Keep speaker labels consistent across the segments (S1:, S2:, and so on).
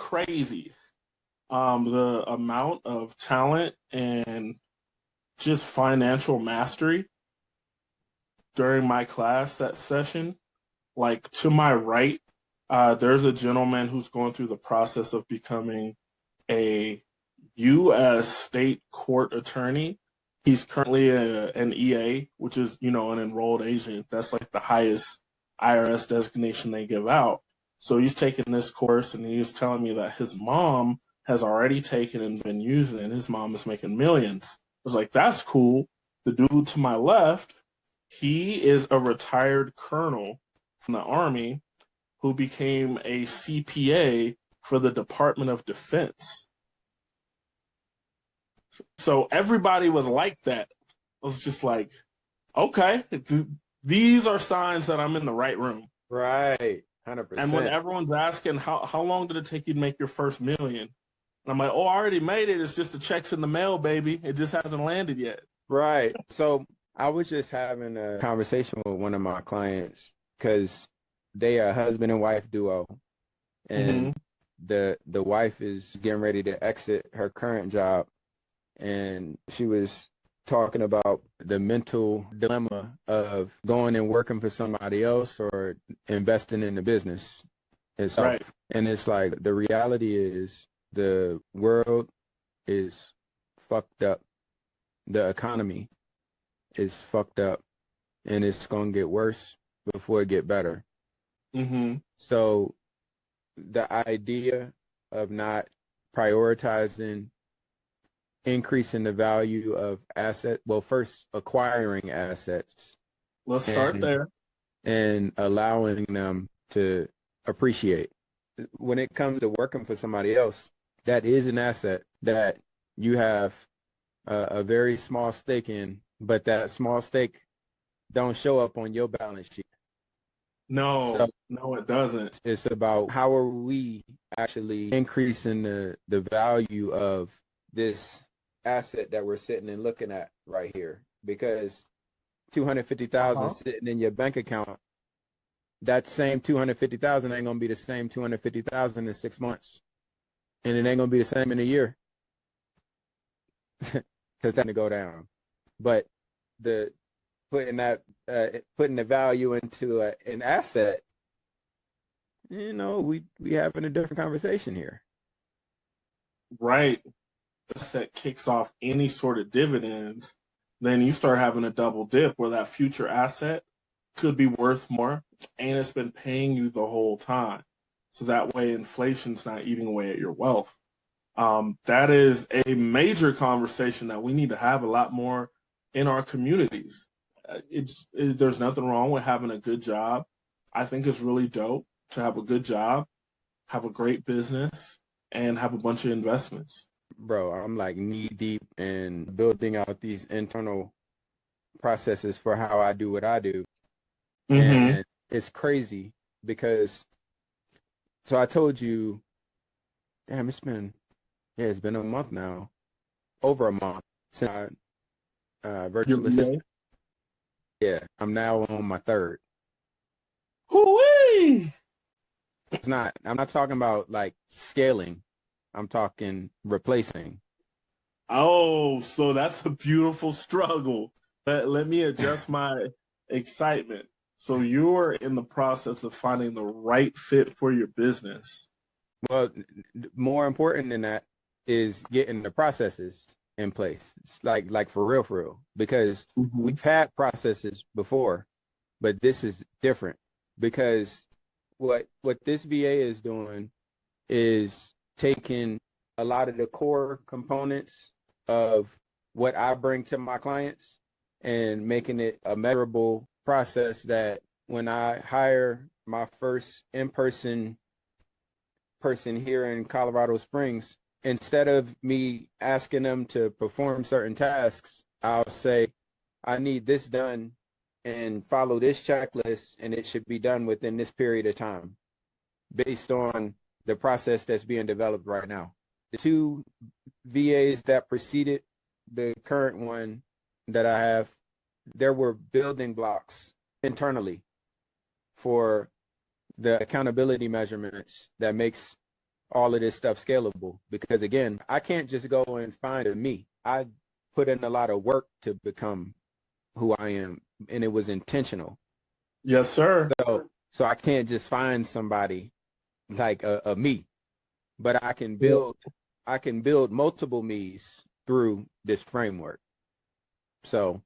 S1: crazy. The amount of talent and just financial mastery during my class that session. Like to my right, there's a gentleman who's going through the process of becoming a U.S. state court attorney. He's currently an EA, which is, an enrolled agent. That's like the highest IRS designation they give out. So he's taking this course, and he was telling me that his mom has already taken and been using it. And his mom is making millions. I was like, that's cool. The dude to my left, he is a retired colonel from the Army who became a CPA for the Department of Defense. So everybody was like that. I was just like, okay, these are signs that I'm in the right room.
S2: Right. 100%.
S1: And when everyone's asking, how long did it take you to make your first million? And I'm like, oh, I already made it. It's just the check's in the mail, baby. It just hasn't landed yet.
S2: Right. So I was just having a conversation with one of my clients because they are a husband and wife duo. And the wife is getting ready to exit her current job. And she was talking about the mental dilemma of going and working for somebody else or investing in the business itself.
S1: Right.
S2: And it's like the reality is the world is fucked up. The economy is fucked up, and it's going to get worse before it get better. So the idea of not prioritizing increasing the value of first acquiring assets.
S1: Let's start there.
S2: And allowing them to appreciate. When it comes to working for somebody else, that is an asset that you have a very small stake in, but that small stake don't show up on your balance sheet.
S1: No, it doesn't.
S2: It's about how are we actually increasing the value of this asset that we're sitting and looking at right here, because 250,000 sitting in your bank account, that same 250,000 ain't gonna be the same 250,000 in 6 months, and it ain't gonna be the same in a year, because that's gonna go down. But the putting the value into an asset, we having a different conversation here.
S1: Right. That kicks off any sort of dividends, then you start having a double dip where that future asset could be worth more and it's been paying you the whole time. So that way inflation's not eating away at your wealth. That is a major conversation that we need to have a lot more in our communities. There's nothing wrong with having a good job. I think it's really dope to have a good job, have a great business, and have a bunch of investments.
S2: Bro, I'm like knee deep in building out these internal processes for how I do what I do. And it's crazy because, so I told you, damn, it's been a month now, over a month since I virtual assistant. Yeah, I'm now on my third.
S1: Hoo-wee!
S2: I'm not talking about like scaling. I'm talking replacing.
S1: Oh, so that's a beautiful struggle. Let me adjust my excitement. So you're in the process of finding the right fit for your business.
S2: Well, more important than that is getting the processes in place. It's like for real, because we've had processes before, but this is different because what this VA is doing is taking a lot of the core components of what I bring to my clients and making it a measurable process that when I hire my first in-person person here in Colorado Springs, instead of me asking them to perform certain tasks, I'll say, I need this done and follow this checklist, and it should be done within this period of time based on the process that's being developed right now. The two VAs that preceded the current one that I have, there were building blocks internally for the accountability measurements that makes all of this stuff scalable. Because again, I can't just go and find a me. I put in a lot of work to become who I am, and it was intentional.
S1: Yes, sir.
S2: So I can't just find somebody like a me, but
S1: Yeah.
S2: I can build multiple me's through this framework. So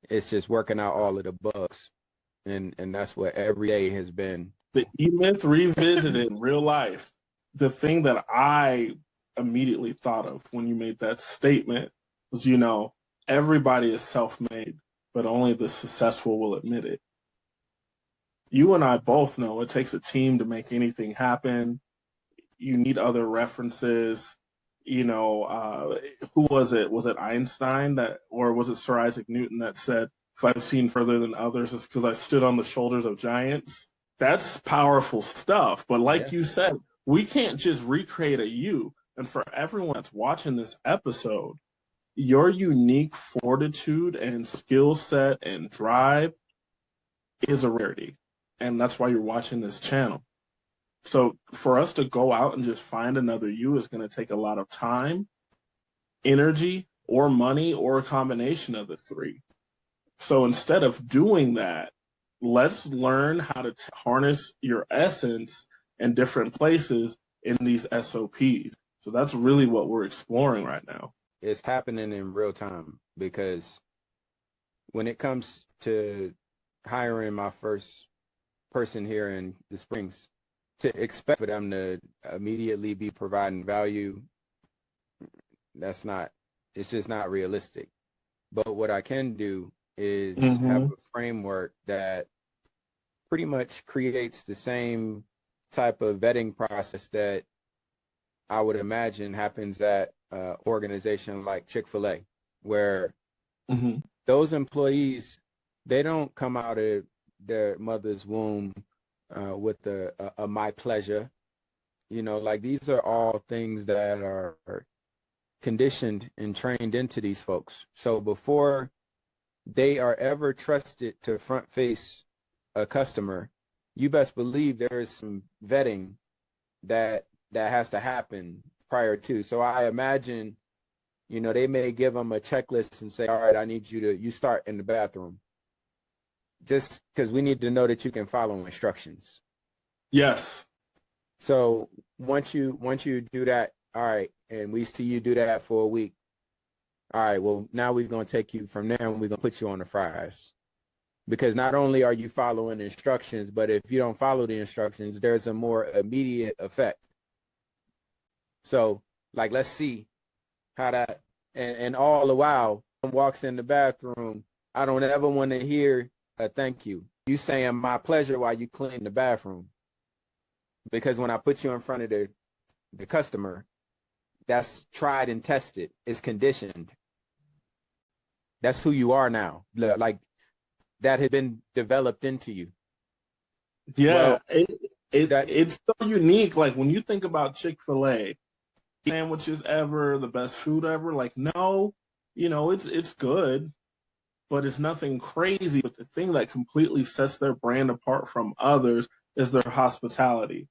S2: it's just working out all of the bugs, and that's what every day has been.
S1: The E-Myth revisited in real life. The thing that I immediately thought of when you made that statement was, everybody is self-made, but only the successful will admit it. You and I both know it takes a team to make anything happen. You need other references. Who was it? Was it Einstein or was it Sir Isaac Newton that said, "If I've seen further than others, it's because I stood on the shoulders of giants"? That's powerful stuff. But like you said, we can't just recreate a you. And for everyone that's watching this episode, your unique fortitude and skill set and drive is a rarity. And that's why you're watching this channel. So for us to go out and just find another you is going to take a lot of time, energy, or money, or a combination of the three. So instead of doing that, let's learn how to harness your essence in different places in these SOPs. So that's really what we're exploring right now.
S2: It's happening in real time, because when it comes to hiring my first person here in the Springs, to expect for them to immediately be providing value, it's just not realistic. But what I can do is have a framework that pretty much creates the same type of vetting process that I would imagine happens at an organization like Chick-fil-A, where those employees, they don't come out of their mother's womb with a my pleasure. Like, these are all things that are conditioned and trained into these folks. So before they are ever trusted to front face a customer, you best believe there is some vetting that has to happen prior to. So I imagine, they may give them a checklist and say, all right, I need you start in the bathroom, just because we need to know that you can follow instructions.
S1: Yes.
S2: So once you do that, all right, and we see you do that for a week, all right, well, now we're going to take you from there and we're going to put you on the fries. Because not only are you following instructions, but if you don't follow the instructions, there's a more immediate effect. So, like, let's see how that, and all the while, walks in the bathroom, I don't ever want to hear a thank you. You saying my pleasure while you clean the bathroom. Because when I put you in front of the customer, that's tried and tested. It's conditioned. That's who you are now. Like, that has been developed into you.
S1: Yeah, well, it's so unique. Like, when you think about Chick-fil-A, sandwiches ever, the best food ever, like, no, it's good, but it's nothing crazy. But the thing that completely sets their brand apart from others is their hospitality.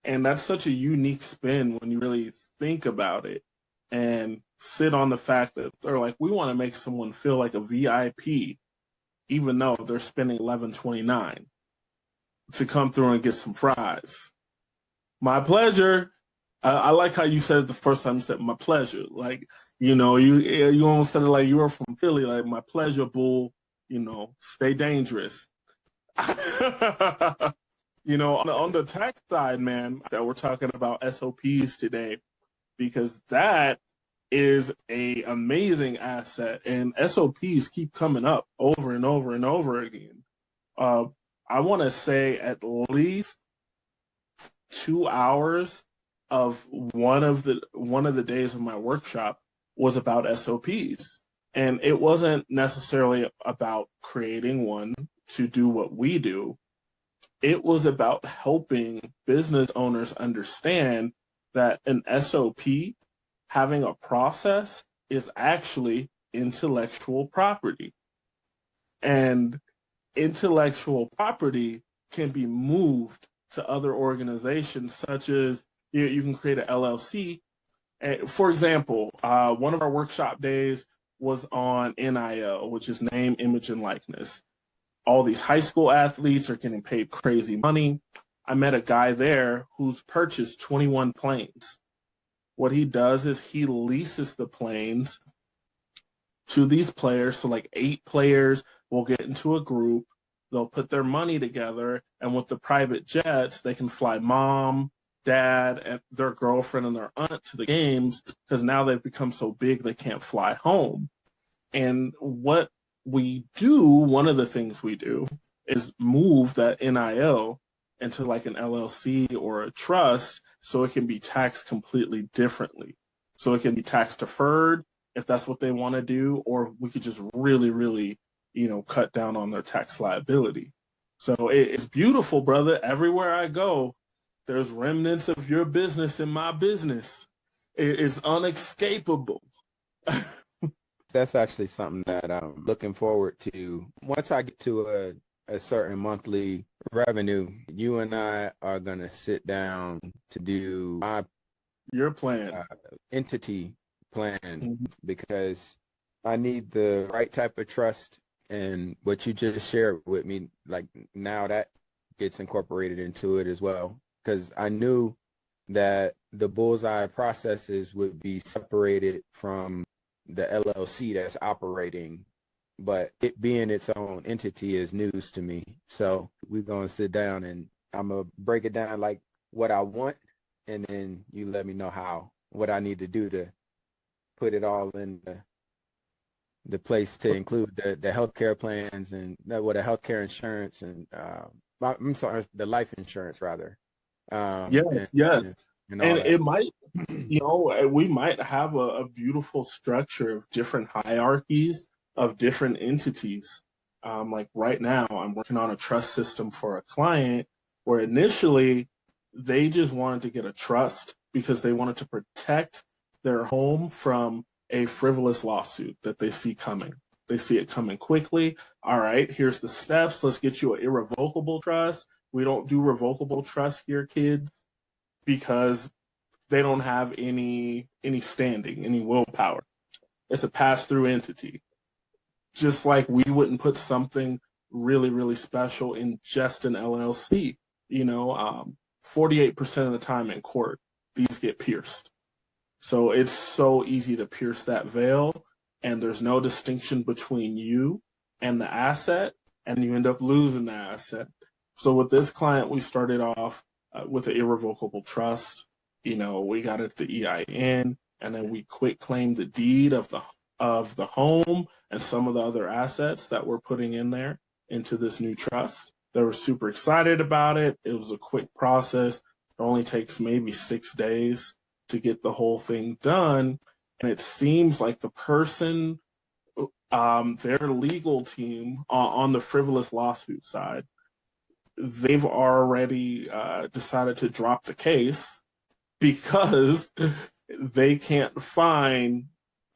S1: And that's such a unique spin when you really think about it and sit on the fact that they're like, we want to make someone feel like a VIP, even though they're spending $11.29 to come through and get some fries. My pleasure. I like how you said it the first time. You said my pleasure. Like, you almost said it like you were from Philly. Like, my pleasure, bull. Stay dangerous. On the tech side, man, that we're talking about SOPs today, because that is a amazing asset, and SOPs keep coming up over and over and over again. I want to say at least 2 hours of one of the days of my workshop was about SOPs, and it wasn't necessarily about creating one to do what we do. It was about helping business owners understand that an SOP, having a process, is actually intellectual property. And intellectual property can be moved to other organizations, such as You can create an LLC. For example, one of our workshop days was on NIL, which is name, image, and likeness. All these high school athletes are getting paid crazy money. I met a guy there who's purchased 21 planes. What he does is he leases the planes to these players. So like 8 players will get into a group. They'll put their money together, and with the private jets, they can fly mom, dad, and their girlfriend and their aunt to the games because now they've become so big they can't fly home. And what we do, one of the things we do is move that NIL into like an LLC or a trust so it can be taxed completely differently. So it can be tax deferred if that's what they want to do, or we could just really, really, cut down on their tax liability. So it's beautiful, brother. Everywhere I go, there's remnants of your business in my business. It is unescapable.
S2: That's actually something that I'm looking forward to. Once I get to a certain monthly revenue, you and I are going to sit down to do
S1: your plan,
S2: entity plan,
S1: mm-hmm.
S2: because I need the right type of trust. And what you just shared with me, like now that gets incorporated into it as well. Because I knew that the bullseye processes would be separated from the LLC that's operating, but it being its own entity is news to me. So we're going to sit down and I'm going to break it down like what I want, and then you let me know what I need to do to put it all in the place to include the healthcare plans and the healthcare insurance and I'm sorry, the life insurance rather.
S1: Yes.
S2: And
S1: And
S2: all that.
S1: it might, we might have a beautiful structure of different hierarchies of different entities. Like right now, I'm working on a trust system for a client where initially they just wanted to get a trust because they wanted to protect their home from a frivolous lawsuit that they see coming. They see it coming quickly. All right, here's the steps. Let's get you an irrevocable trust. We don't do revocable trust here, kids, because they don't have any standing, any willpower. It's a pass-through entity. Just like we wouldn't put something really, really special in just an LLC. 48% of the time in court, these get pierced. So it's so easy to pierce that veil, and there's no distinction between you and the asset, and you end up losing the asset. So with this client, we started off with an irrevocable trust. We got it the EIN, and then we quit claimed the deed of the home and some of the other assets that we're putting in there into this new trust. They were super excited about it. It was a quick process. It only takes maybe 6 days to get the whole thing done. And it seems like the person, their legal team on the frivolous lawsuit side, they've already decided to drop the case because they can't find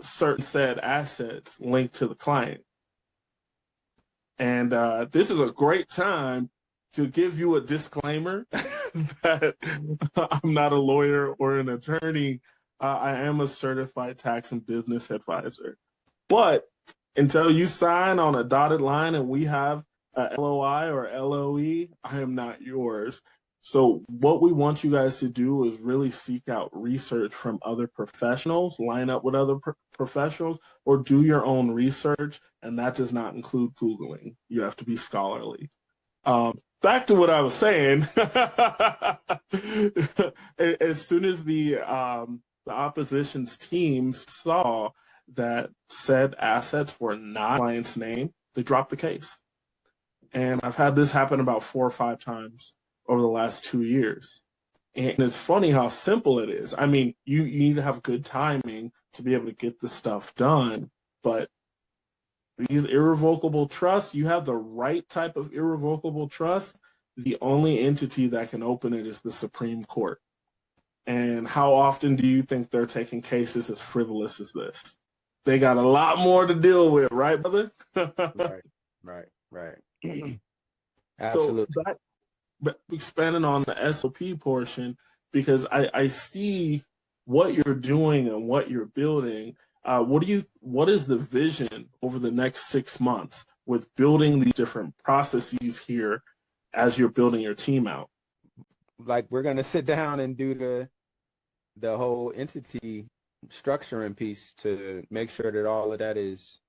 S1: certain said assets linked to the client. And this is a great time to give you a disclaimer that I'm not a lawyer or an attorney. I am a certified tax and business advisor. But until you sign on a dotted line and we have a LOI or LOE, I am not yours. So what we want you guys to do is really seek out research from other professionals, line up with other professionals, or do your own research. And that does not include Googling. You have to be scholarly. Back to what I was saying. As soon as the opposition's team saw that said assets were not client's name, they dropped the case. And I've had this happen about 4 or 5 times over the last 2 years. And it's funny how simple it is. I mean, you need to have good timing to be able to get the stuff done, but these irrevocable trusts, you have the right type of irrevocable trust. The only entity that can open it is the Supreme Court. And how often do you think they're taking cases as frivolous as this? They got a lot more to deal with, right, brother?
S2: Right. Absolutely.
S1: So expanding on the SOP portion, because I see what you're doing and what you're building. What is the vision over the next 6 months with building these different processes here as you're building your team out?
S2: Like we're gonna sit down and do the whole entity structuring piece to make sure that all of that is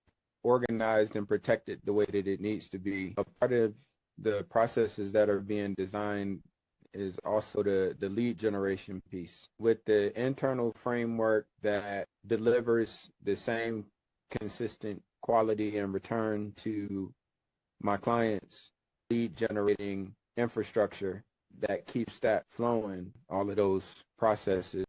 S2: organized and protected the way that it needs to be. A part of the processes that are being designed is also the lead generation piece with the internal framework that delivers the same consistent quality and return to my clients. Lead generating infrastructure that keeps that flowing. All of those processes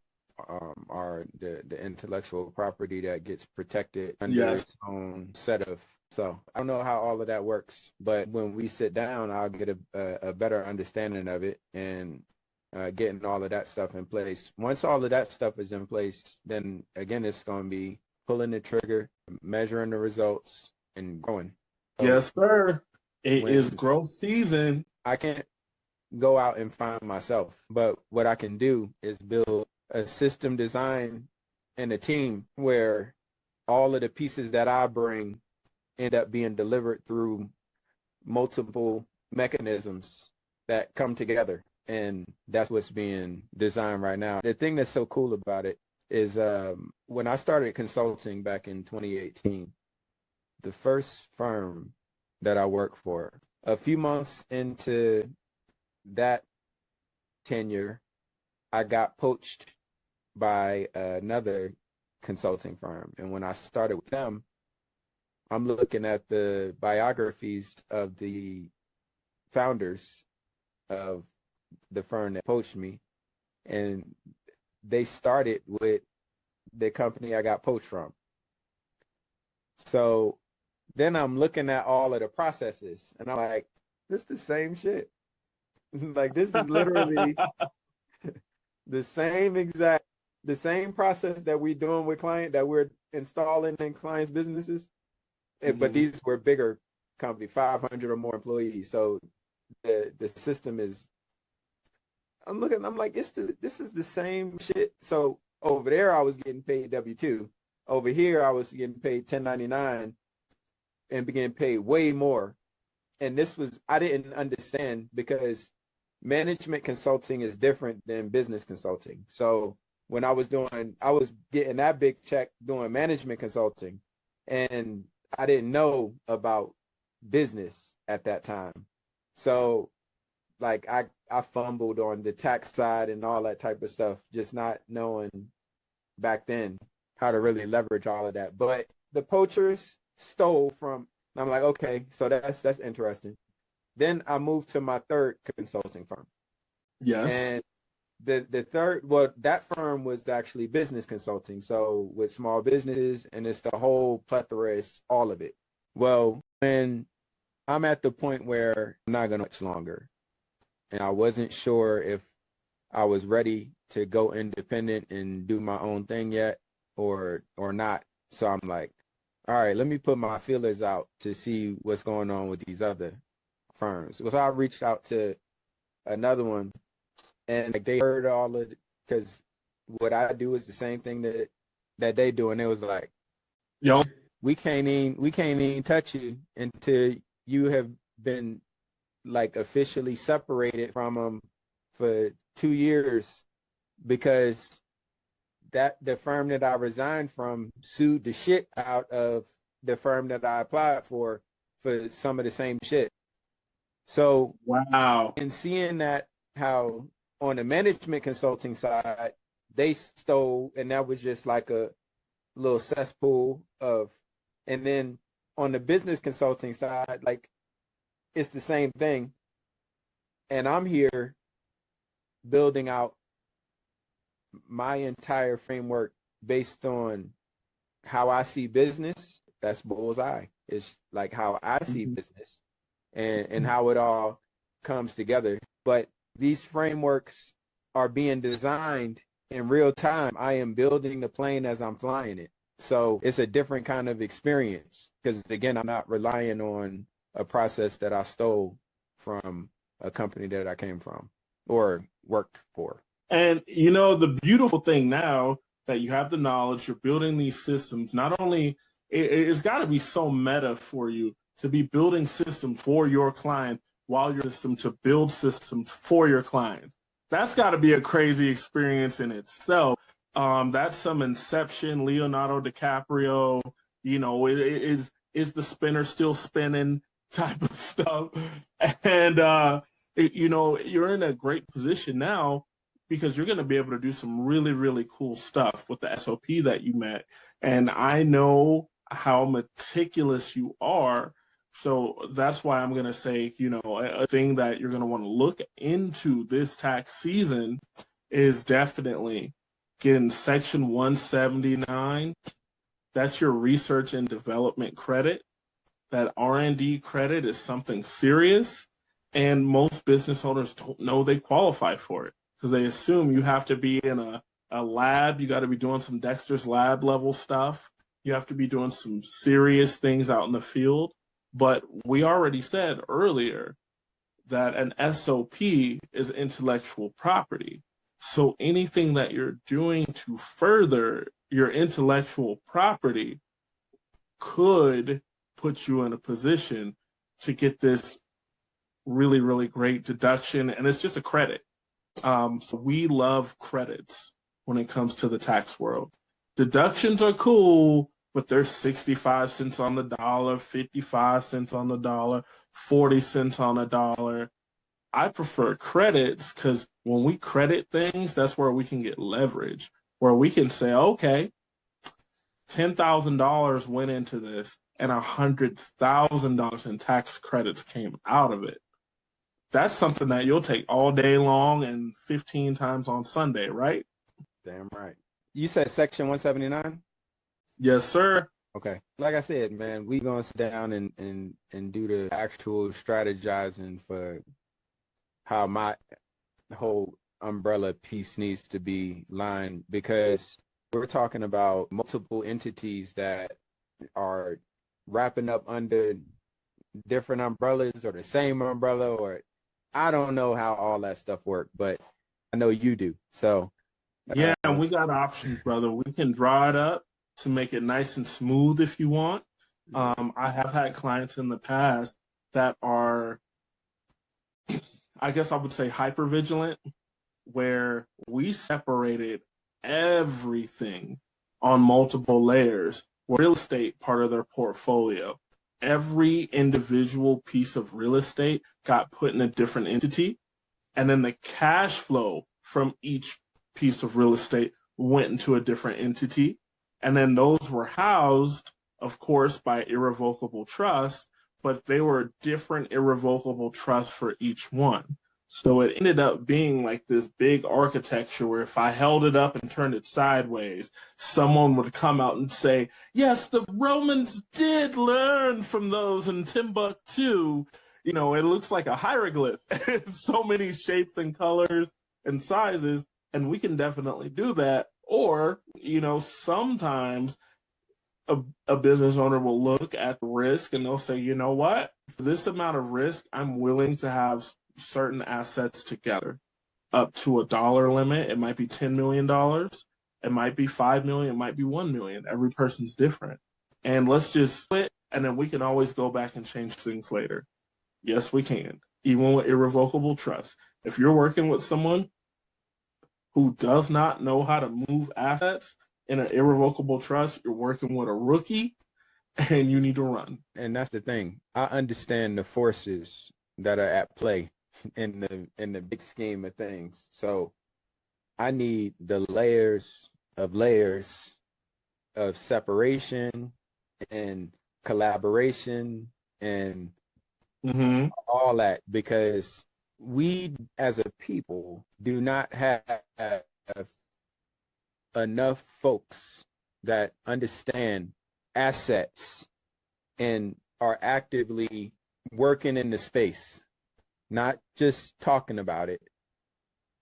S2: are the intellectual property that gets protected under
S1: Yes.
S2: its own set of. So I don't know how all of that works, but when we sit down, I'll get a better understanding of it and getting all of that stuff in place. Once all of that stuff is in place, then again, it's going to be pulling the trigger, measuring the results, and growing. So
S1: Yes, sir. It
S2: when
S1: is growth season.
S2: I can't go out and find myself, but what I can do is build a system design and a team where all of the pieces that I bring end up being delivered through multiple mechanisms that come together. And that's what's being designed right now. The thing that's so cool about it is when I started consulting back in 2018, the first firm that I worked for, a few months into that tenure, I got poached by another consulting firm. And when I started with them, I'm looking at the biographies of the founders of the firm that poached me, and they started with the company I got poached from. So then I'm looking at all of the processes, and I'm like, this is the same shit. Like, this is literally the same process that we're doing with that we're installing in clients' businesses. But these were bigger company, 500 or more employees. So the system is, I'm like, this is the same shit. So over there, I was getting paid W-2. Over here, I was getting paid 1099 and being paid way more. And I didn't understand because management consulting is different than business consulting. So when I was getting that big check doing management consulting, and I didn't know about business at that time. So like I fumbled on the tax side and all that type of stuff, just not knowing back then how to really leverage all of that. But the poachers stole from, and I'm like, okay, so that's interesting. Then I moved to my third consulting firm.
S1: Yes.
S2: And the third, well, that firm was actually business consulting. So with small businesses, and it's the whole plethora, it's all of it. Well, when I'm at the point where I'm not going to much longer, and I wasn't sure if I was ready to go independent and do my own thing yet or not. So I'm like, all right, let me put my feelers out to see what's going on with these other firms. So I reached out to another one, and like they heard all of it, because what I do is the same thing that they do, and it was like,
S1: Yo.
S2: we can't even touch you until you have been like officially separated from them for 2 years, because the firm that I resigned from sued the shit out of the firm that I applied for some of the same shit. So
S1: Wow.
S2: in seeing that, how on the management consulting side, they stole, and that was just like a little cesspool of, and then on the business consulting side, like it's the same thing. And I'm here building out my entire framework based on how I see business. That's bullseye. It's like how I see business and how it all comes together. But these frameworks are being designed in real time. I am building the plane as I'm flying it. So it's a different kind of experience because, again, I'm not relying on a process that I stole from a company that I came from or worked for.
S1: And you know, the beautiful thing now that you have the knowledge, you're building these systems, not only it's got to be so meta for you to be building systems for your client while you're system to build systems for your clients. That's got to be a crazy experience in itself. That's some Inception, Leonardo DiCaprio. You know, is the spinner still spinning type of stuff, and you know, you're in a great position now because you're going to be able to do some really, really cool stuff with the SOP that you met. And I know how meticulous you are. So that's why I'm going to say, you know, a thing that you're going to want to look into this tax season is definitely getting Section 179. That's your research and development credit. That R&D credit is something serious, and most business owners don't know they qualify for it because they assume you have to be in a lab. You got to be doing some Dexter's lab level stuff. You have to be doing some serious things out in the field. But we already said earlier that an SOP is intellectual property. So anything that you're doing to further your intellectual property could put you in a position to get this really, really great deduction. And it's just a credit. So we love credits when it comes to the tax world. Deductions are cool, but they're 65 cents on the dollar, 55 cents on the dollar, 40 cents on a dollar. I prefer credits because when we credit things, that's where we can get leverage, where we can say, okay, $10,000 went into this and $100,000 in tax credits came out of it. That's something that you'll take all day long and 15 times on Sunday, right?
S2: Damn right. You said Section 179?
S1: Yes, sir.
S2: Okay. Like I said, man, we gonna sit down and do the actual strategizing for how my whole umbrella piece needs to be lined, because we're talking about multiple entities that are wrapping up under different umbrellas or the same umbrella, or I don't know how all that stuff works, but I know you do. So
S1: yeah, we got options, brother. We can draw it up to make it nice and smooth if you want. I have had clients in the past that are, I guess I would say, hyper vigilant, where we separated everything on multiple layers. Real estate part of their portfolio. Every individual piece of real estate got put in a different entity, and then the cash flow from each piece of real estate went into a different entity. And then those were housed, of course, by irrevocable trust, but they were different irrevocable trusts for each one. So it ended up being like this big architecture where if I held it up and turned it sideways, someone would come out and say, yes, the Romans did learn from those in Timbuktu. You know, it looks like a hieroglyph. So many shapes and colors and sizes, and we can definitely do that. Or, you know, sometimes a business owner will look at the risk and they'll say, you know what, for this amount of risk, I'm willing to have certain assets together up to a dollar limit. It might be $10 million. It might be 5 million. It might be 1 million. Every person's different. And let's just split, and then we can always go back and change things later. Yes, we can, even with irrevocable trust. If you're working with someone who does not know how to move assets in an irrevocable trust, you're working with a rookie, and you need to run.
S2: And that's the thing. I understand the forces that are at play in the big scheme of things. So I need the layers of separation and collaboration and all that, because we as a people do not have enough folks that understand assets and are actively working in the space, not just talking about it,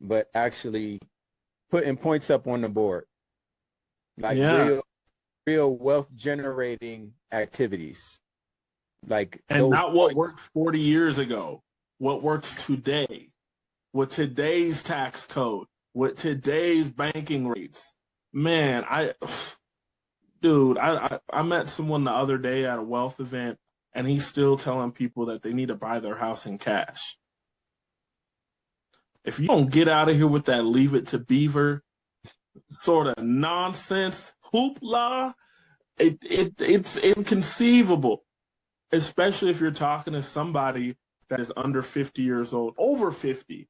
S2: but actually putting points up on the board, like real wealth generating activities. Like,
S1: and not what worked 40 years ago, what works today with today's tax code. with today's banking rates, man, I met someone the other day at a wealth event, and he's still telling people that they need to buy their house in cash. If you don't get out of here with that leave it to beaver sort of nonsense hoopla, it's inconceivable, especially if you're talking to somebody that is under 50 years old, over 50.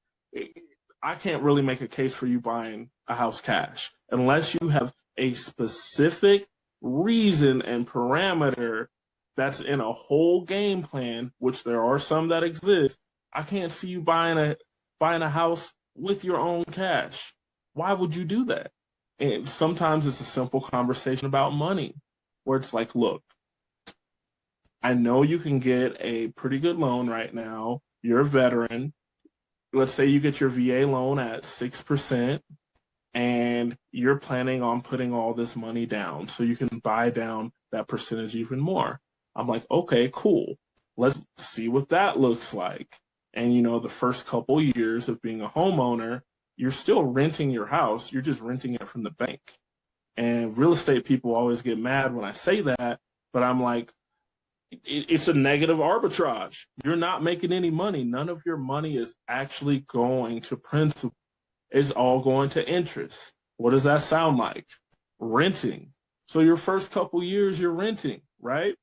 S1: I can't really make a case for you buying a house cash unless you have a specific reason and parameter that's in a whole game plan, which there are some that exist. I can't see you buying a house with your own cash. Why would you do that? And sometimes it's a simple conversation about money where it's like, look, I know you can get a pretty good loan right now. You're a veteran. Let's say you get your VA loan at 6% and you're planning on putting all this money down so you can buy down that percentage even more. I'm like, okay, cool. Let's see what that looks like. And, the first couple years of being a homeowner, you're still renting your house. You're just renting it from the bank. And real estate people always get mad when I say that, but I'm like, it's a negative arbitrage. You're not making any money. None of your money is actually going to principal. It's all going to interest. What does that sound like? Renting. So your first couple years, you're renting, right?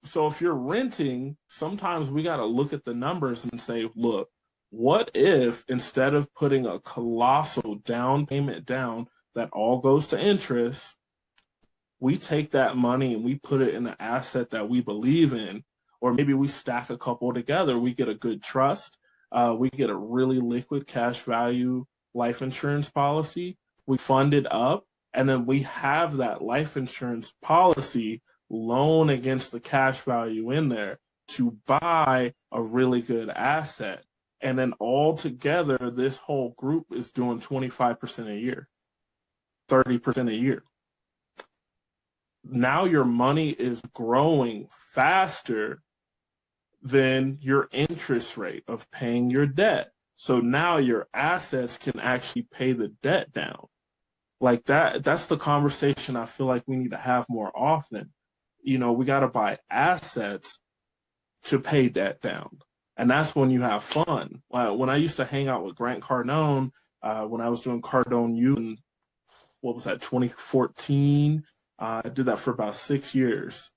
S1: So if you're renting, sometimes we got to look at the numbers and say, look, what if instead of putting a colossal down payment down that all goes to interest, we take that money and we put it in an asset that we believe in, or maybe we stack a couple together. We get a good trust. We get a really liquid cash value life insurance policy. We fund it up, and then we have that life insurance policy loan against the cash value in there to buy a really good asset. And then all together, this whole group is doing 25% a year, 30% a year. Now your money is growing faster than your interest rate of paying your debt. So now your assets can actually pay the debt down. Like that's the conversation I feel like we need to have more often. We got to buy assets to pay debt down. And that's when you have fun. When I used to hang out with Grant Cardone, when I was doing Cardone U in, what was that, 2014, I did that for about 6 years.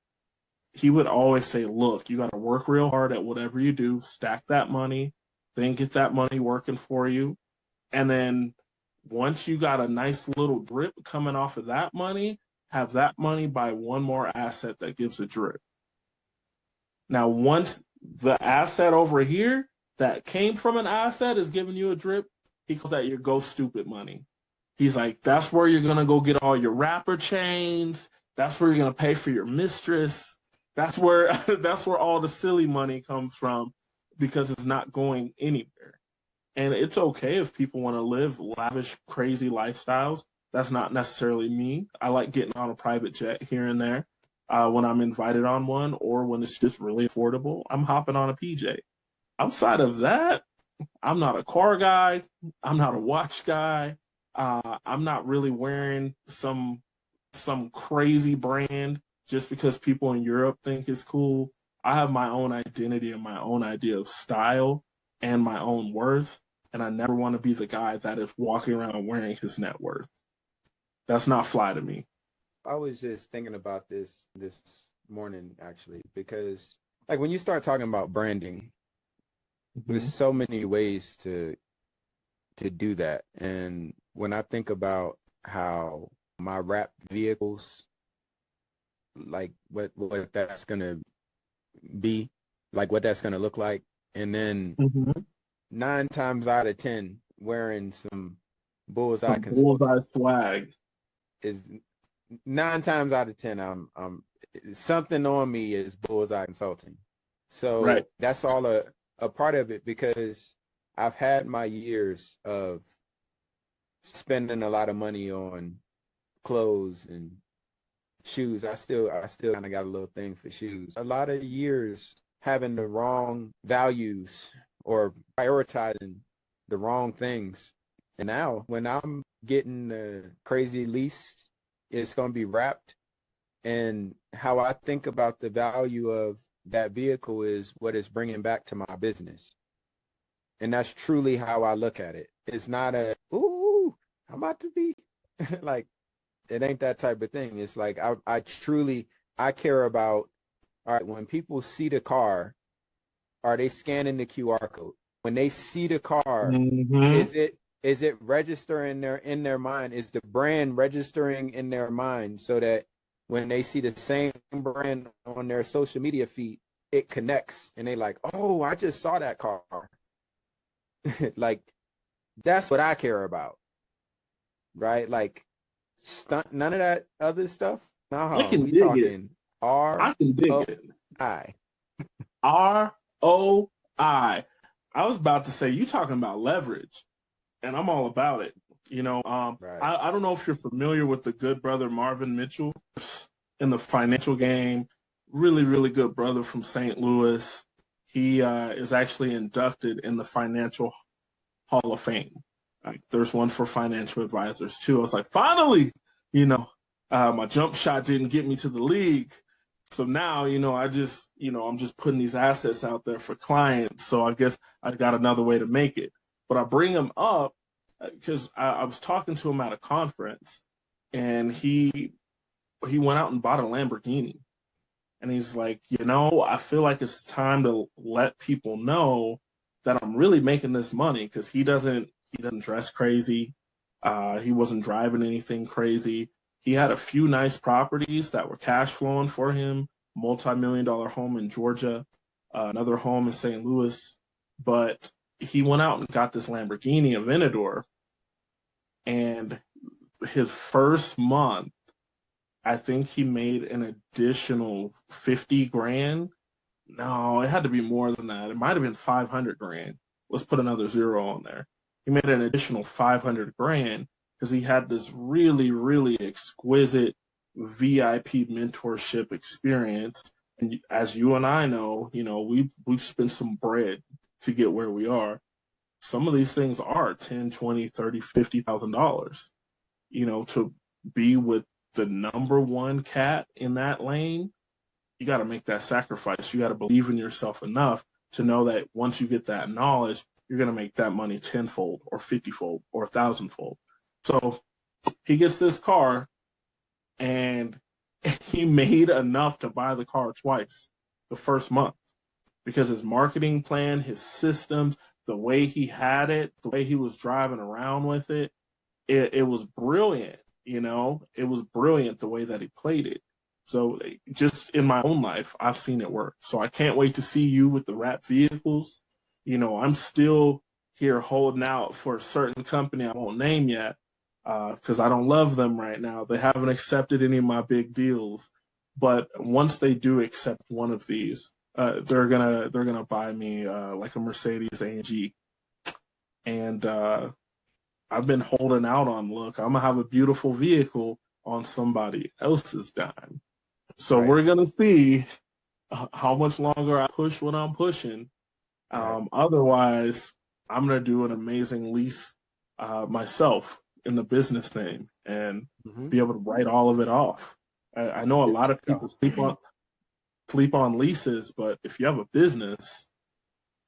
S1: He would always say, look, you got to work real hard at whatever you do, stack that money, then get that money working for you. And then once you got a nice little drip coming off of that money, have that money buy one more asset that gives a drip. Now, once the asset over here that came from an asset is giving you a drip, he calls that your go stupid money. He's like, that's where you're going to go get all your rapper chains. That's where you're going to pay for your mistress. That's where all the silly money comes from because it's not going anywhere. And it's okay if people want to live lavish, crazy lifestyles. That's not necessarily me. I like getting on a private jet here and there when I'm invited on one, or when it's just really affordable. I'm hopping on a PJ. Outside of that, I'm not a car guy. I'm not a watch guy. I'm not really wearing some crazy brand just because people in Europe think it's cool. I have my own identity and my own idea of style and my own worth, and I never want to be the guy that is walking around wearing his net worth. That's not fly to me.
S2: I was just thinking about this morning, actually, because like when you start talking about branding, there's so many ways to do that. And when I think about how my rap vehicles, like what that's gonna be, like what that's gonna look like, and then 9 times out of 10 wearing some bullseye
S1: swag
S2: is 9 times out of 10 I'm something on me is bullseye consulting. So
S1: right.
S2: That's all a part of it, because I've had my years of spending a lot of money on clothes and shoes. I still kind of got a little thing for shoes. A lot of years having the wrong values or prioritizing the wrong things And now when I'm getting the crazy lease, it's going to be wrapped. And how I think about the value of that vehicle is what it's bringing back to my business. And that's truly how I look at it. It's not a, ooh, I'm about to be like, it ain't that type of thing. It's like, I truly, I care about, all right, when people see the car, are they scanning the QR code? When they see the car,
S1: Mm-hmm.
S2: is it registering in their mind? Is the brand registering in their mind so that when they see the same brand on their social media feed, it connects and they like, oh, I just saw that car. Like, that's what I care about, right? Like, none of that other stuff.
S1: I
S2: No,
S1: can
S2: we
S1: dig it.
S2: talking R
S1: I can dig
S2: O
S1: it.
S2: I.
S1: ROI. I was about to say, you talking about leverage, and I'm all about it.
S2: Right.
S1: I don't know if you're familiar with the good brother Marvin Mitchell in the financial game. Really, really good brother from St. Louis. He is actually inducted in the Financial Hall of Fame. Like, there's one for financial advisors too. I was like, finally, you know, my jump shot didn't get me to the league. So now, I'm just putting these assets out there for clients. So I guess I got another way to make it. But I bring him up because I was talking to him at a conference, and he went out and bought a Lamborghini. And he's like, I feel like it's time to let people know that I'm really making this money, because he doesn't dress crazy. He wasn't driving anything crazy. He had a few nice properties that were cash flowing for him, multi-million-dollar home in Georgia, another home in St. Louis. But he went out and got this Lamborghini Aventador, and his first month, I think he made an additional 50 grand. No, it had to be more than that. It might have been 500 grand. Let's put another zero on there. He made an additional 500 grand because he had this really, really exquisite VIP mentorship experience. And as you and I know, we've spent some bread to get where we are. Some of these things are 10, 20, 30, $50,000, to be with the number one cat in that lane. You got to make that sacrifice. You got to believe in yourself enough to know that once you get that knowledge, you're going to make that money tenfold or 50-fold or 1,000-fold. So he gets this car, and he made enough to buy the car twice the first month, because his marketing plan, his systems, the way he had it, the way he was driving around with it was brilliant. It was brilliant the way that he played it. So just in my own life, I've seen it work. So I can't wait to see you with the wrap vehicles. I'm still here holding out for a certain company I won't name yet, because I don't love them right now. They haven't accepted any of my big deals. But once they do accept one of these, they're gonna buy me like a Mercedes AMG, and I've been holding out on, look, I'm gonna have a beautiful vehicle on somebody else's dime. So
S2: Right.
S1: we're gonna see how much longer I push what I'm pushing.
S2: Right.
S1: Otherwise, I'm gonna do an amazing lease myself in the business name and
S2: Mm-hmm.
S1: be able to write all of it off. I know a lot of people sleep on leases, but if you have a business,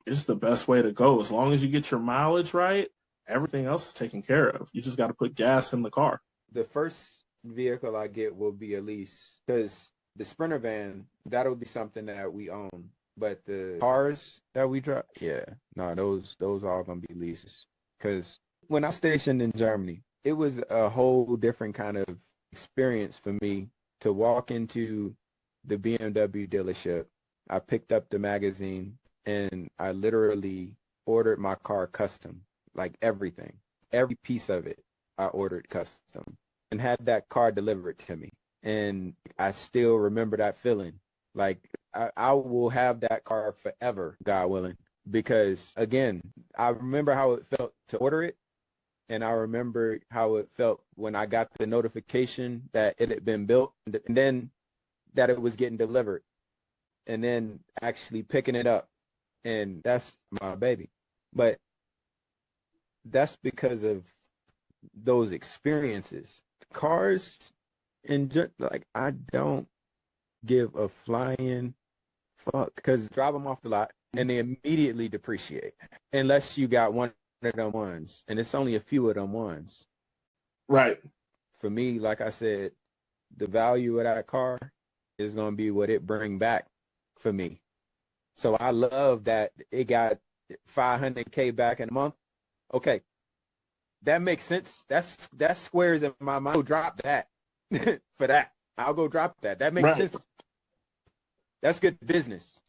S1: it's the best way to go. As long as you get your mileage right, everything else is taken care of. You just got to put gas in the car.
S2: The first vehicle I get will be a lease because the Sprinter van, that'll be something that we own. But the cars that we drive, yeah, no, those all gonna be leases. Because when I stationed in Germany, it was a whole different kind of experience for me to walk into the BMW dealership. I picked up the magazine and I literally ordered my car custom, like everything, every piece of it, I ordered custom and had that car delivered to me. And I still remember that feeling. Like I will have that car forever, God willing. Because again, I remember how it felt to order it. And I remember how it felt when I got the notification that it had been built and then that it was getting delivered and then actually picking it up. And that's my baby. But that's because of those experiences. Cars, like, I don't give a flying fuck, because drive them off the lot and they immediately depreciate unless you got one of them ones, and it's only a few of them ones.
S1: Right.
S2: For me, like I said, the value of that car is going to be what it bring back for me. So I love that it got 500K back in a month. Okay, that makes sense. That squares in my mind. I'll go drop that for that. I'll go drop that. That makes sense. That's good business.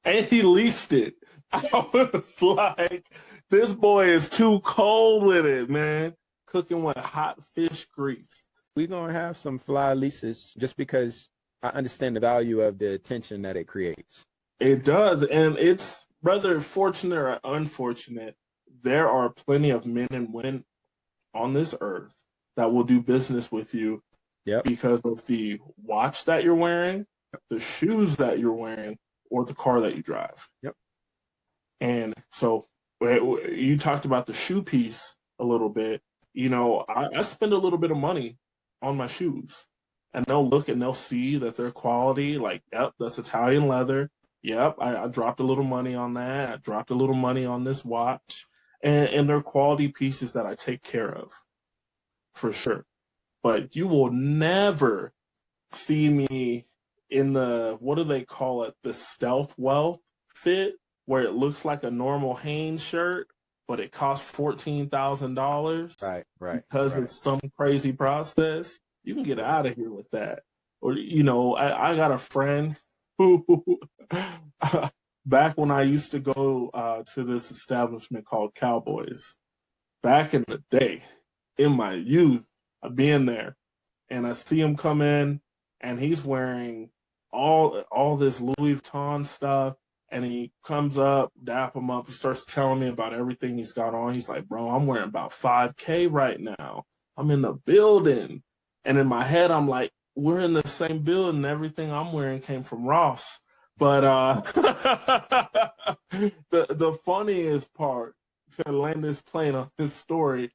S1: And he leased it. I was like, this boy is too cold with it, man. Cooking with hot fish grease.
S2: We're going to have some fly leases just because I understand the value of the attention that it creates.
S1: It does. And it's, whether fortunate or unfortunate, there are plenty of men and women on this earth that will do business with you because of the watch that you're wearing, the shoes that you're wearing, or the car that you drive.
S2: Yep.
S1: And so you talked about the shoe piece a little bit. You know, I spend a little bit of money on my shoes, and they'll look and they'll see that they're quality. Like, yep, that's Italian leather. Yep, I dropped a little money on that. I dropped a little money on this watch. And they're quality pieces that I take care of, for sure. But you will never see me in the, what do they call it, the stealth wealth fit, where it looks like a normal Hanes shirt, but it costs $14,000.
S2: Right.
S1: Because of some crazy process. You can get out of here with that. Or, you know, I got a friend who, back when I used to go to this establishment called Cowboys, back in the day, in my youth, I'd be in there, and I see him come in, and he's wearing all this Louis Vuitton stuff, and he comes up, dap him up, he starts telling me about everything he's got on. He's like, bro, I'm wearing about 5K right now. I'm in the building. And in my head, I'm like, we're in the same building. Everything I'm wearing came from Ross. But the funniest part, to land this plane on this story,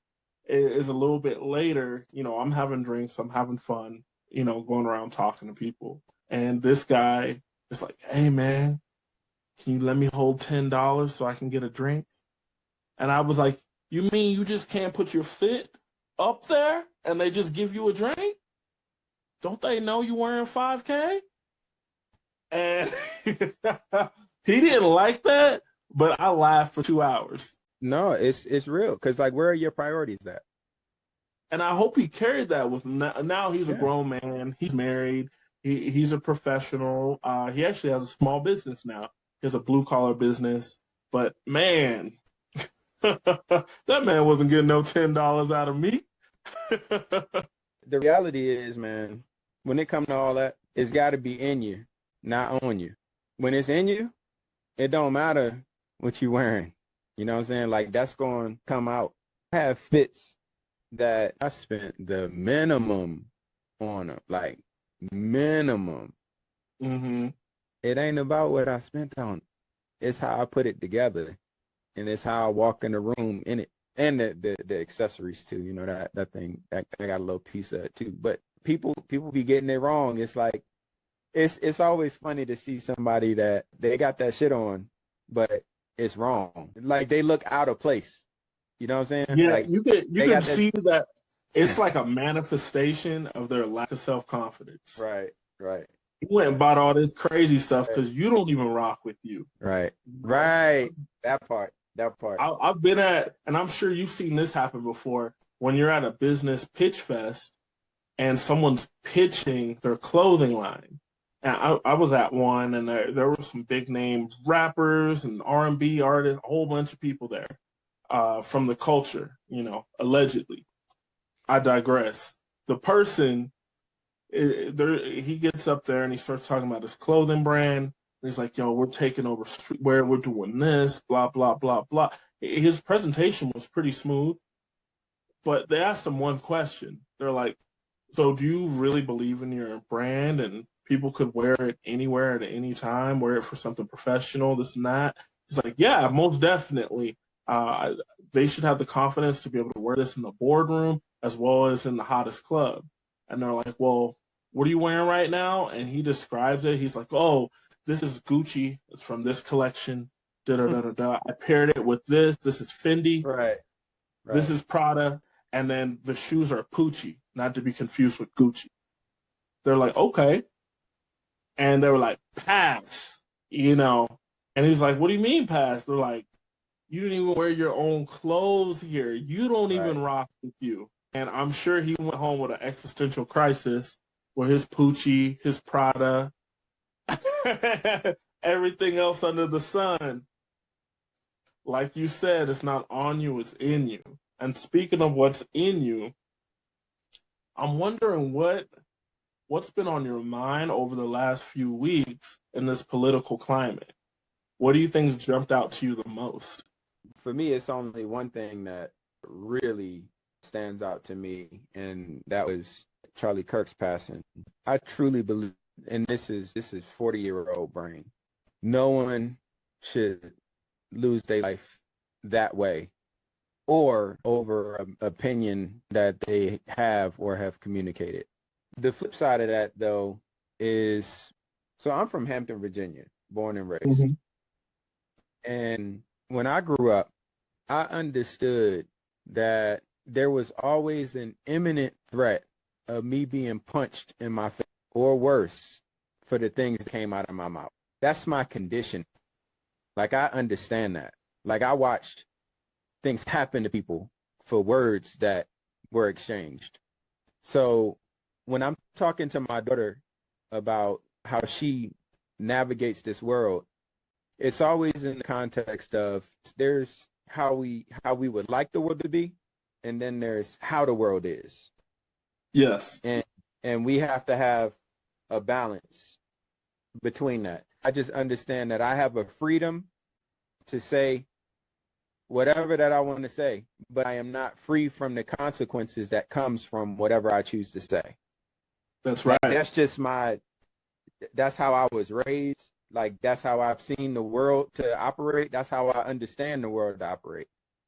S1: is a little bit later. You know, I'm having drinks, I'm having fun, you know, going around talking to people. And this guy is like, hey, man, can you let me hold $10 so I can get a drink? And I was like, you mean you just can't put your fit up there and they just give you a drink? Don't they know you're wearing 5K? And he didn't like that, but I laughed for 2 hours.
S2: No, it's real. Because, like, where are your priorities at?
S1: And I hope he carried that with him. Now he's a grown man. He's married. He's a professional. He actually has a small business now. He has a blue-collar business. But, man, that man wasn't getting no $10 out of me.
S2: The reality is, man, when it comes to all that, it's got to be in you, not on you. When it's in you, it don't matter what you're wearing. You know what I'm saying? Like, that's going to come out. I have fits that I spent the minimum on them, like minimum.
S1: Mm-hmm.
S2: It ain't about what I spent on. It's how I put it together, and it's how I walk in the room in it, and the accessories too. You know, that thing, I got a little piece of it too. But people be getting it wrong. It's like it's always funny to see somebody that they got that shit on, but it's wrong. Like, they look out of place. You know what I'm saying?
S1: Yeah,
S2: like,
S1: you can see that it's like a manifestation of their lack of self-confidence.
S2: Right.
S1: You went and bought all this crazy stuff because you don't even rock with you.
S2: Right. That part.
S1: I've been at, and I'm sure you've seen this happen before, when you're at a business pitch fest and someone's pitching their clothing line. And I was at one, and there were some big name rappers and R&B artists, a whole bunch of people there from the culture, you know, allegedly. I digress. The person, he gets up there and he starts talking about his clothing brand. He's like, yo, we're taking over streetwear. We're doing this, blah, blah, blah, blah. His presentation was pretty smooth, but they asked him one question. They're like, so do you really believe in your brand and people could wear it anywhere at any time, wear it for something professional, this and that? He's like, yeah, most definitely. they should have the confidence to be able to wear this in the boardroom as well as in the hottest club. And they're like, well, what are you wearing right now? And he describes it. He's like, oh, this is Gucci. It's from this collection. Da da da da da. I paired it with this. This is Fendi.
S2: Right.
S1: This
S2: Right.
S1: is Prada. And then the shoes are Pucci, not to be confused with Gucci. They're like, okay. And they were like, pass, you know. And he's like, what do you mean pass? They're like, you didn't even wear your own clothes here. You don't
S2: Right.
S1: even rock with you. And I'm sure he went home with an existential crisis where his Pucci, his Prada, everything else under the sun, like you said, it's not on you, it's in you. And speaking of what's in you, I'm wondering what's been on your mind over the last few weeks in this political climate. What do you think's jumped out to you the most?
S2: For me, it's only one thing that really stands out to me, and that was Charlie Kirk's passing. I truly believe, and this is 40-year-old brain. No one should lose their life that way or over an opinion that they have or have communicated. The flip side of that, though, is so I'm from Hampton, Virginia, born and raised.
S1: Mm-hmm.
S2: And when I grew up, I understood that there was always an imminent threat of me being punched in my face or worse for the things that came out of my mouth. That's my condition. Like, I understand that. Like, I watched things happen to people for words that were exchanged. So when I'm talking to my daughter about how she navigates this world, it's always in the context of there's how we would like the world to be, and then there's how the world is.
S1: Yes.
S2: And we have to have a balance between that. I just understand that I have a freedom to say whatever that I want to say, but I am not free from the consequences that comes from whatever I choose to say.
S1: That's right.
S2: Like, that's how I was raised. Like, that's how I've seen the world to operate. That's how I understand the world to operate.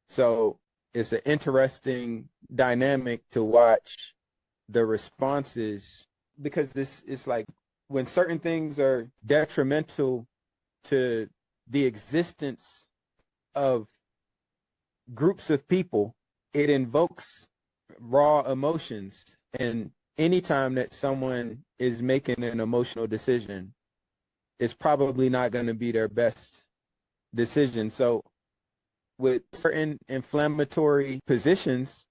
S2: So it's an interesting dynamic to watch the responses, because this is like when certain things are detrimental to the existence of groups of people, it invokes raw emotions. And anytime that someone is making an emotional decision, it's probably not going to be their best decision. So with certain inflammatory positions,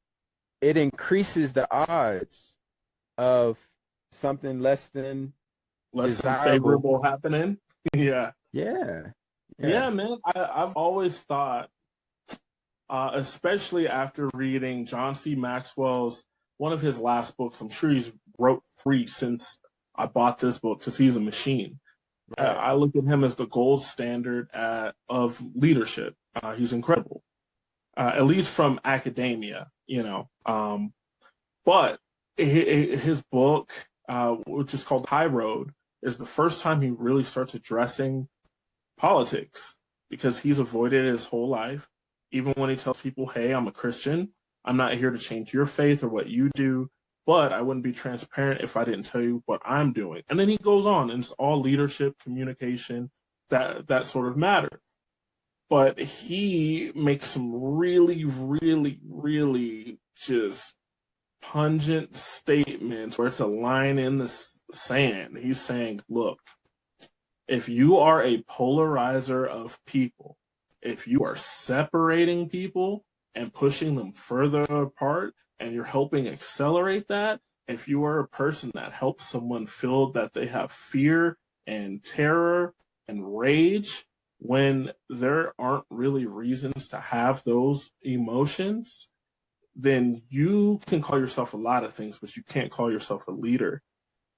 S2: it increases the odds of something less than desirable.
S1: Favorable happening. Yeah.
S2: Yeah.
S1: Yeah, man. I've always thought, especially after reading John C. Maxwell's, one of his last books, I'm sure he's wrote 3 since I bought this book because he's a machine.
S2: Right.
S1: I look at him as the gold standard of leadership. He's incredible, at least from academia, you know. But his book, which is called High Road, is the first time he really starts addressing politics, because he's avoided it his whole life. Even when he tells people, hey, I'm a Christian, I'm not here to change your faith or what you do, but I wouldn't be transparent if I didn't tell you what I'm doing. And then he goes on, and it's all leadership, communication, that sort of matter. But he makes some really, really, really just pungent statements where it's a line in the sand. He's saying, look, if you are a polarizer of people, if you are separating people and pushing them further apart, and you're helping accelerate that, if you are a person that helps someone feel that they have fear and terror and rage when there aren't really reasons to have those emotions, then you can call yourself a lot of things, but you can't call yourself a leader.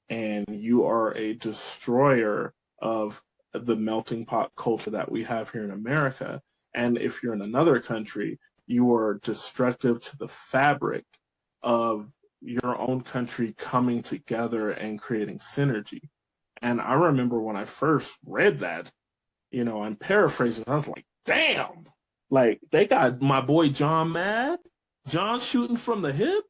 S1: And you are a destroyer of the melting pot culture that we have here in America. And if you're in another country, you are destructive to the fabric of your own country coming together and creating synergy. And I remember when I first read that, you know, I'm paraphrasing, I was like, damn, Like they got my boy John mad. John shooting from the hip.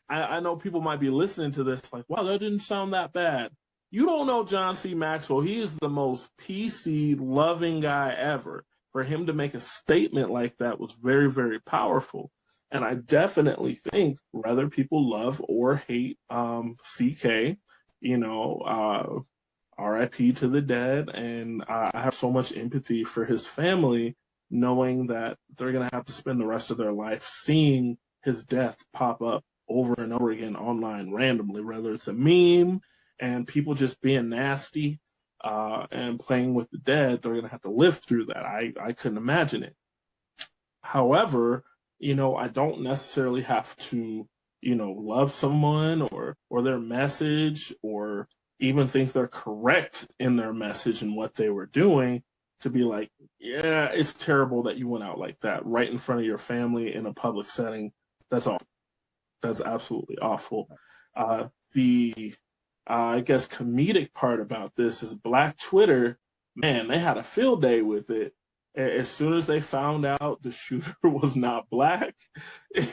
S1: I know people might be listening to this like, wow, that didn't sound that bad. You don't know John C. Maxwell. He is the most PC loving guy ever. For him to make a statement like that was very, very powerful. And I definitely think whether people love or hate CK, you know, RIP to the dead. And I have so much empathy for his family, knowing that they're going to have to spend the rest of their life seeing his death pop up over and over again online randomly, whether it's a meme and people just being nasty and playing with the dead. They're going to have to live through that. I couldn't imagine it. However, you know, I don't necessarily have to, you know, love someone or their message or even think they're correct in their message and what they were doing to be like, yeah, it's terrible that you went out like that right in front of your family in a public setting. That's all. That's absolutely awful. The I guess comedic part about this is Black Twitter. Man, they had a field day with it. As soon as they found out the shooter was not black,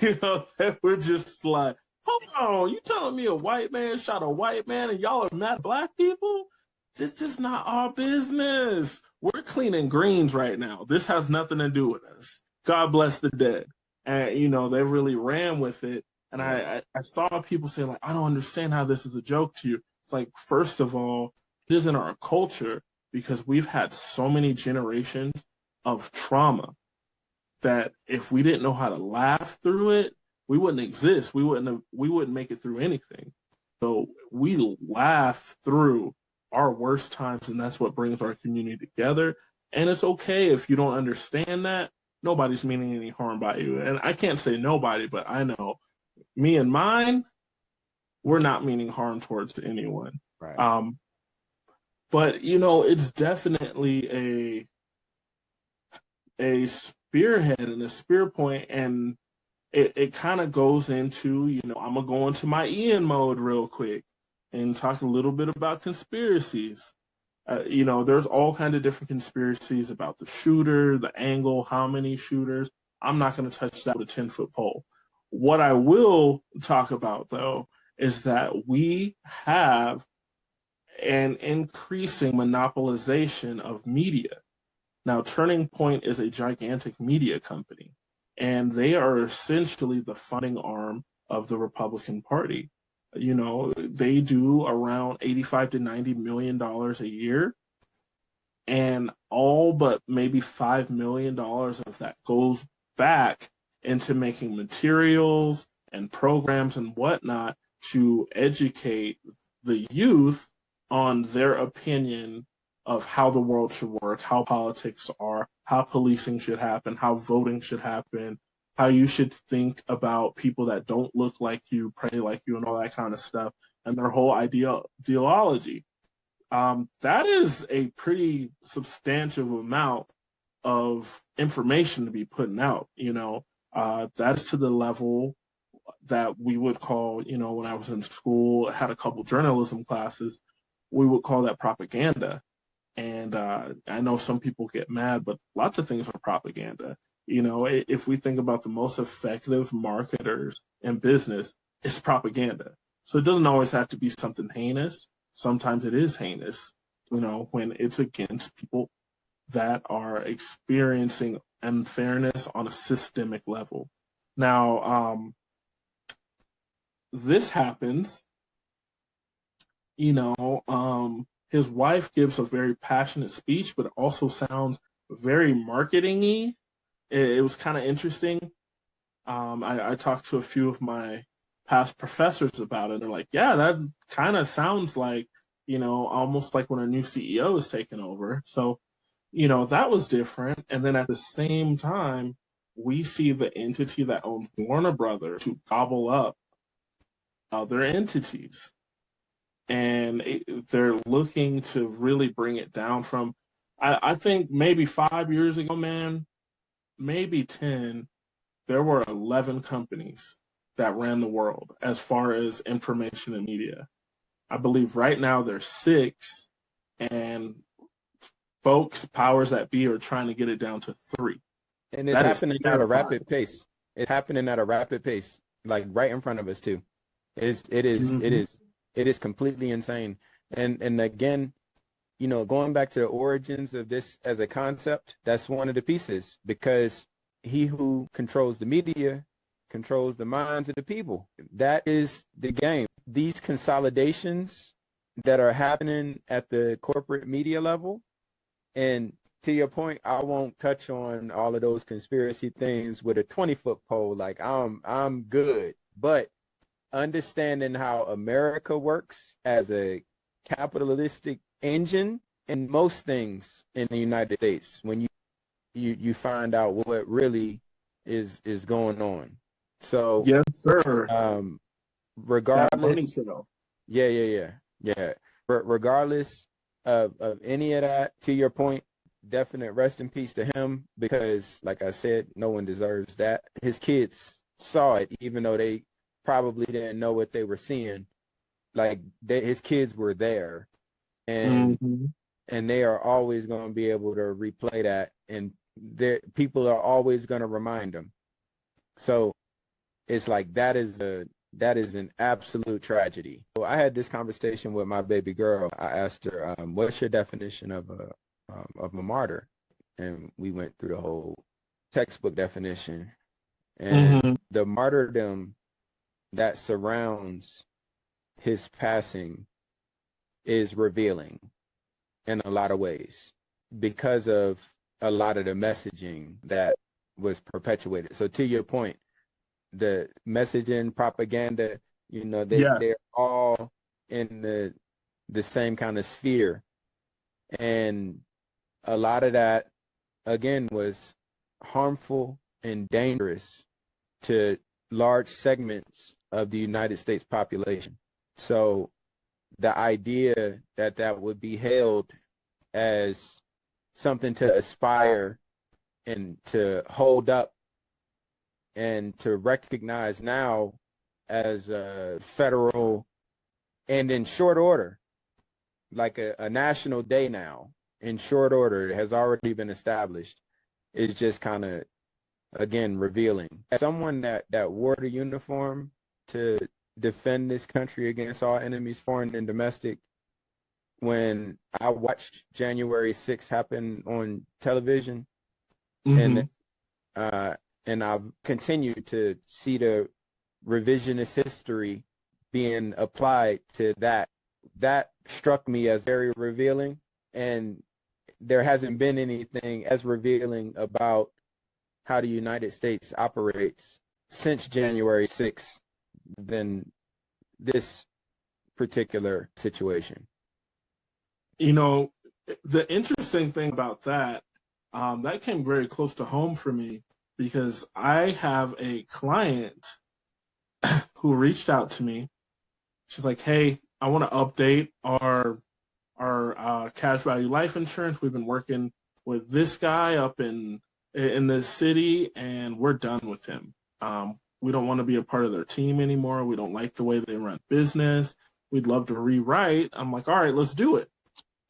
S1: you know, they were just like, "Hold on, you telling me a white man shot a white man and y'all are mad at black people? This is not our business. We're cleaning greens right now. This has nothing to do with us. God bless the dead." And you know, they really ran with it. And I saw people saying, like, I don't understand how this is a joke to you. It's like, first of all, it isn't our culture because we've had so many generations of trauma that if we didn't know how to laugh through it, we wouldn't exist. We wouldn't make it through anything. So we laugh through our worst times, and that's what brings our community together. And it's okay if you don't understand that. Nobody's meaning any harm by you. And I can't say nobody, but I know me and mine, we're not meaning harm towards anyone.
S2: Right.
S1: But you know, it's definitely a spearhead and a spear point, and it kind of goes into, you know, I'm gonna go into my Ian mode real quick and talk a little bit about conspiracies. You know, there's all kind of different conspiracies about the shooter, the angle, how many shooters. I'm not going to touch that with a 10-foot pole. What I will talk about, though, is that we have an increasing monopolization of media. Now, Turning Point is a gigantic media company, and they are essentially the funding arm of the Republican Party. You know, they do around 85 to 90 million dollars a year, and all but maybe $5 million of that goes back into making materials and programs and whatnot to educate the youth on their opinion of how the world should work, how politics are, how policing should happen, how voting should happen, how you should think about people that don't look like you, pray like you, and all that kind of stuff, and their whole ideology. That is a pretty substantial amount of information to be putting out. You know, that's to the level that we would call, you know, when I was in school, I had a couple journalism classes, we would call that propaganda. And I know some people get mad, but lots of things are propaganda. You know, if we think about the most effective marketers in business, it's propaganda. So it doesn't always have to be something heinous. Sometimes it is heinous, you know, when it's against people that are experiencing unfairness on a systemic level. Now, this happens, you know, his wife gives a very passionate speech, but it also sounds very marketing-y. It was kind of interesting. I talked to a few of my past professors about it. They're like, yeah, that kind of sounds like, you know, almost like when a new CEO is taken over. So, you know, that was different. And then at the same time, we see the entity that owns Warner Brothers to gobble up other entities. And they're looking to really bring it down from, I think maybe 5 years ago, man, maybe 10, there were 11 companies that ran the world as far as information and media. I believe right now there's 6, and folks, powers that be, are trying to get it down to 3.
S2: And it's
S1: That is
S2: happening at a
S1: terrifying.
S2: rapid pace. It's happening at a rapid pace, like right in front of us too. It's, it is, it
S1: Hmm.
S2: is, it is completely insane. And again, you know, going back to the origins of this as a concept, that's one of the pieces, because he who controls the media controls the minds of the people. That is the game. These consolidations that are happening at the corporate media level, and to your point, I won't touch on all of those conspiracy things with a 20-foot pole. Like I'm good, but understanding how America works as a capitalistic engine and most things in the United States, when you find out what really is going on. So
S1: Yes, sir.
S2: um
S1: That money
S2: regardless,
S1: trail.
S2: yeah. Regardless of any of that, to your point, definite rest in peace to him, because like I said, no one deserves that. His kids saw it, even though they probably didn't know what they were seeing. Like his kids were there, and
S1: Hmm.
S2: they are always going to be able to replay that, and people are always going to remind them. So it's like that is an absolute tragedy. So I had this conversation with my baby girl. I asked her, "What's your definition of a martyr?" And we went through the whole textbook definition. And
S1: Hmm.
S2: the martyrdom that surrounds his passing is revealing in a lot of ways, because of a lot of the messaging that was perpetuated. So to your point, the messaging, propaganda, you know,
S1: Yeah.
S2: they're all in the same kind of sphere. And a lot of that, again, was harmful and dangerous to large segments of the United States population. So the idea that that would be hailed as something to aspire and to hold up and to recognize now as a federal, and in short order, like a national day now, in short order, it has already been established, is just kind of, again, revealing. As someone that wore the uniform to defend this country against all enemies, foreign and domestic, when I watched January 6th happen on television, and
S1: Hmm.
S2: uh, and I've continued to see the revisionist history being applied to that. That struck me as very revealing, and there hasn't been anything as revealing about how the United States operates since January 6th than this particular situation.
S1: You know, the interesting thing about that, that came very close to home for me because I have a client who reached out to me. She's like, "Hey, I want to update our cash value life insurance. We've been working with this guy up in this city, and we're done with him. We don't want to be a part of their team anymore. We don't like the way they run business. We'd love to rewrite." I'm like, "All right, let's do it.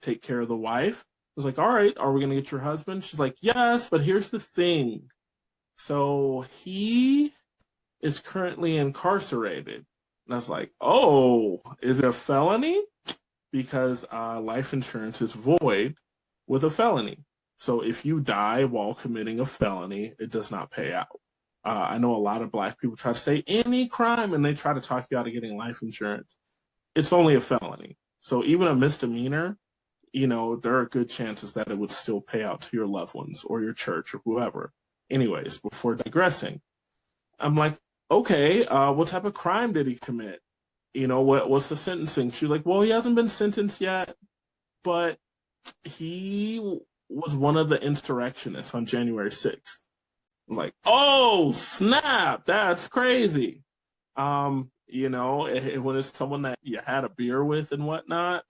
S1: Take care of the wife." I was like, "All right, are we going to get your husband?" She's like, "Yes, but here's the thing. So he is currently incarcerated." And I was like, "Oh, is it a felony?" Because life insurance is void with a felony. So if you die while committing a felony, it does not pay out. I know a lot of black people try to say any crime and they try to talk you out of getting life insurance. It's only a felony. So even a misdemeanor, there are good chances that it would still pay out to your loved ones or your church or whoever. Anyways, before digressing, I'm like, okay, what type of crime did he commit? What's the sentencing? She's like, well, he hasn't been sentenced yet, but he was one of the insurrectionists on January 6th. I'm like, oh snap, that's crazy. When it's someone that you had a beer with and whatnot.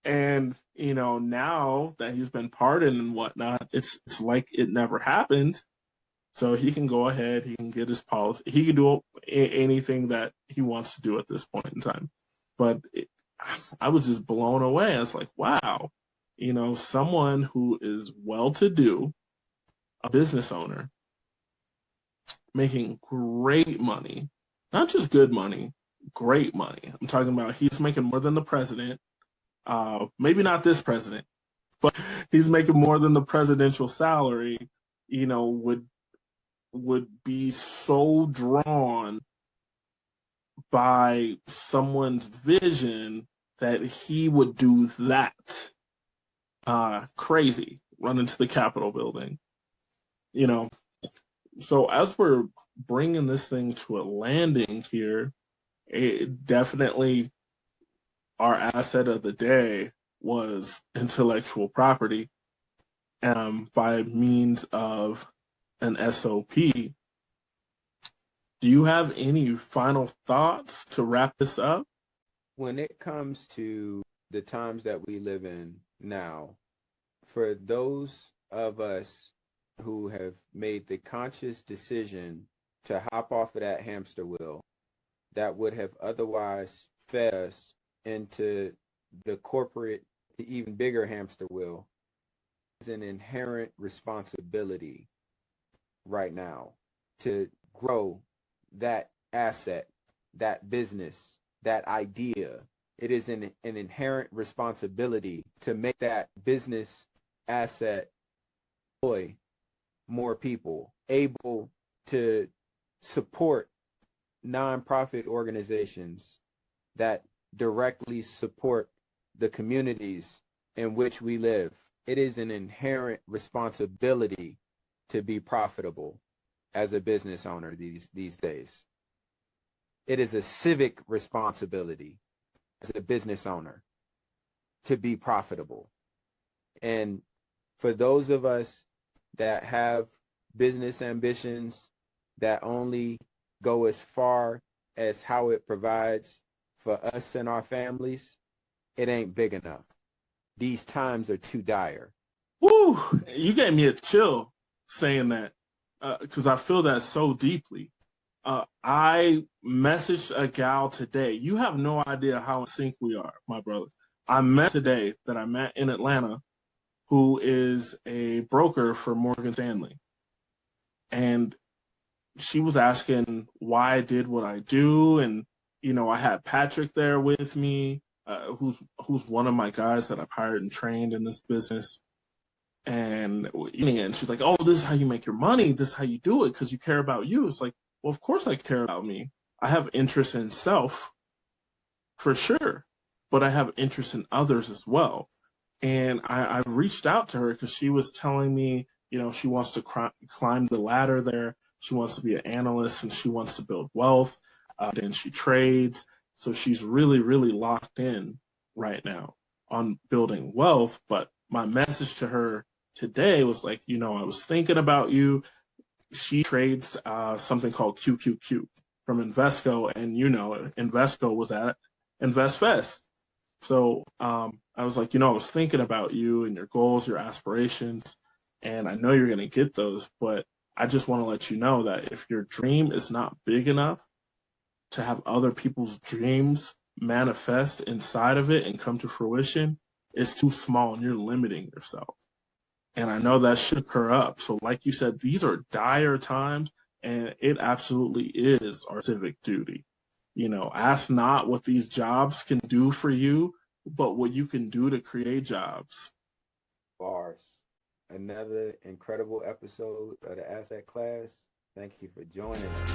S1: And now that he's been pardoned and whatnot, it's like it never happened. So he can go ahead, he can get his policy, he can do anything that he wants to do at this point in time. But I was just blown away. I was like, wow, someone who is well to do, a business owner making great money, not just good money, great money. I'm talking about he's making more than the president. Maybe not this president, but he's making more than the presidential salary. Would be so drawn by someone's vision that he would do that. Crazy, run into the Capitol building. So as we're bringing this thing to a landing here, it definitely our asset of the day was intellectual property by means of an SOP. Do you have any final thoughts to wrap this up?
S2: When it comes to the times that we live in now, for those of us who have made the conscious decision to hop off of that hamster wheel that would have otherwise fed us into the corporate, the even bigger hamster wheel, is an inherent responsibility right now to grow that asset, that business, that idea. It is an inherent responsibility to make that business asset employ more people, able to support nonprofit organizations that directly support the communities in which we live. It is an inherent responsibility to be profitable as a business owner these days. It is a civic responsibility as a business owner to be profitable. And for those of us that have business ambitions that only go as far as how it provides for us and our families, it ain't big enough. These times are too dire.
S1: Woo! You gave me a chill saying that because I feel that so deeply. I messaged a gal today. You have no idea how in sync we are, my brother. I met today that I met in Atlanta, who is a broker for Morgan Stanley. And she was asking why I did what I do. And, I had Patrick there with me, who's one of my guys that I've hired and trained in this business. And she's like, oh, this is how you make your money. This is how you do it because you care about you. It's like, well, of course I care about me. I have interest in self for sure, but I have interest in others as well. And I reached out to her because she was telling me, she wants to climb the ladder there. She wants to be an analyst and she wants to build wealth. And she trades. So she's really, really locked in right now on building wealth. But my message to her today was like, I was thinking about you. She trades something called QQQ from Invesco. And, Invesco was at InvestFest. So I was like, I was thinking about you and your goals, your aspirations, and I know you're going to get those, but I just want to let you know that if your dream is not big enough to have other people's dreams manifest inside of it and come to fruition, it's too small and you're limiting yourself. And I know that shook her up. So like you said, these are dire times, and it absolutely is our civic duty. Ask not what these jobs can do for you, but what you can do to create jobs.
S2: Bars. Another incredible episode of the Asset Class. Thank you for joining us.